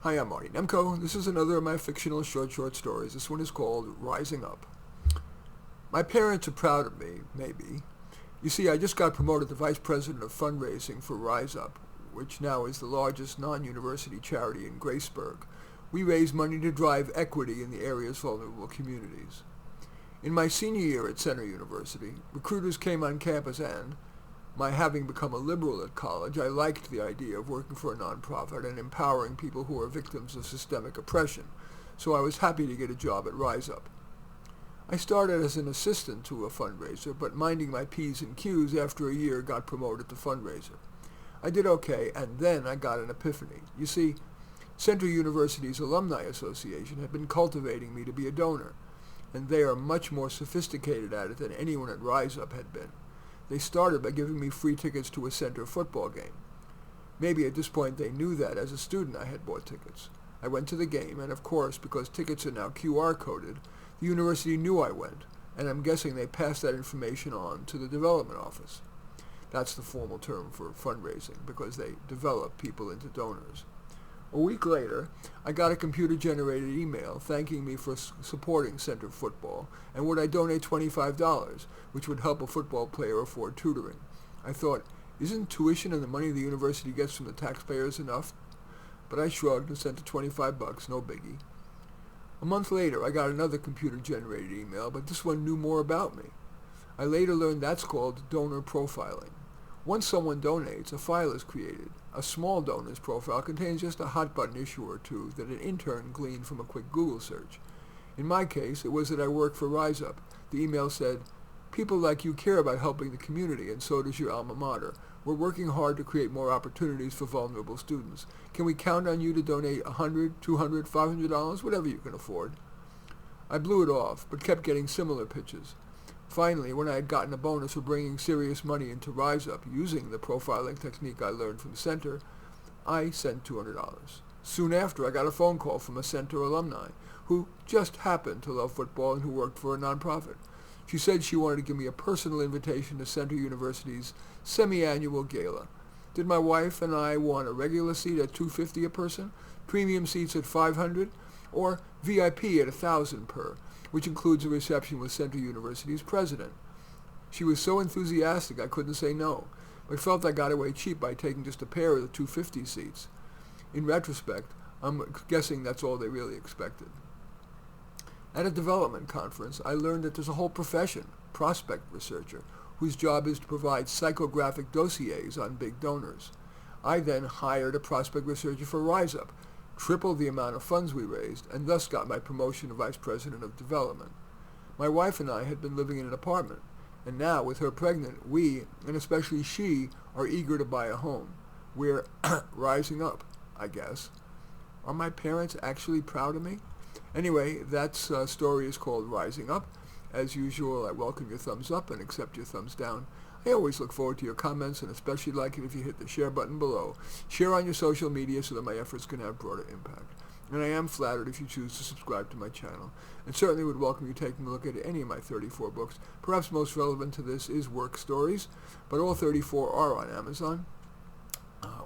Hi, I'm Marty Nemko. This is another of my fictional short stories. This one is called Rising Up. My parents are proud of me, maybe. You see, I just got promoted to Vice President of Fundraising for Rise Up, which now is the largest non-university charity in Graceburg. We raise money to drive equity in the area's vulnerable communities. In my senior year at Center University, recruiters came on campus and, my having become a liberal at college, I liked the idea of working for a nonprofit and empowering people who are victims of systemic oppression, so I was happy to get a job at Rise Up. I started as an assistant to a fundraiser, but minding my P's and Q's after a year got promoted to fundraiser. I did okay, and then I got an epiphany. You see, Center University's Alumni Association had been cultivating me to be a donor, and they are much more sophisticated at it than anyone at Rise Up had been. They started by giving me free tickets to a Center football game. Maybe at this point they knew that as a student I had bought tickets. I went to the game, and of course, because tickets are now QR coded, the university knew I went, and I'm guessing they passed that information on to the development office. That's the formal term for fundraising, because they develop people into donors. A week later, I got a computer-generated email thanking me for supporting Center football, and would I donate $25, which would help a football player afford tutoring. I thought, isn't tuition and the money the university gets from the taxpayers enough? But I shrugged and sent the $25, no biggie. A month later, I got another computer-generated email, but this one knew more about me. I later learned that's called donor profiling. Once someone donates, a file is created. A small donor's profile contains just a hot-button issue or two that an intern gleaned from a quick Google search. In my case, it was that I work for Rise Up. The email said, "People like you care about helping the community, and so does your alma mater. We're working hard to create more opportunities for vulnerable students. Can we count on you to donate $100, $200, $500, whatever you can afford?" I blew it off, but kept getting similar pitches. Finally, when I had gotten a bonus for bringing serious money into Rise Up using the profiling technique I learned from Center, I sent $200. Soon after, I got a phone call from a Center alumni who just happened to love football and who worked for a nonprofit. She said she wanted to give me a personal invitation to Center University's semi-annual gala. Did my wife and I want a regular seat at $250 a person, premium seats at $500, or VIP at $1,000 per, which includes a reception with Center University's president? She was so enthusiastic I couldn't say no, but felt I got away cheap by taking just a pair of the $250 seats. In retrospect, I'm guessing that's all they really expected. At a development conference, I learned that there's a whole profession, prospect researcher, whose job is to provide psychographic dossiers on big donors. I then hired a prospect researcher for Rise Up, tripled the amount of funds we raised, and thus got my promotion to Vice President of Development. My wife and I had been living in an apartment, and now, with her pregnant, we, and especially she, are eager to buy a home. We're rising up, I guess. Are my parents actually proud of me? Anyway, that story is called Rising Up. As usual, I welcome your thumbs up and accept your thumbs down. I always look forward to your comments, and especially like it if you hit the share button below. Share on your social media so that my efforts can have broader impact. And I am flattered if you choose to subscribe to my channel, and certainly would welcome you taking a look at any of my 34 books. Perhaps most relevant to this is Work Stories, but all 34 are on Amazon,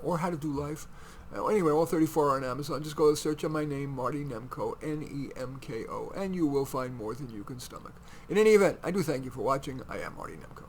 or How to Do Life. Anyway, all 34 are on Amazon. Just go to search on my name, Marty Nemko, Nemko, and you will find more than you can stomach. In any event, I do thank you for watching. I am Marty Nemko.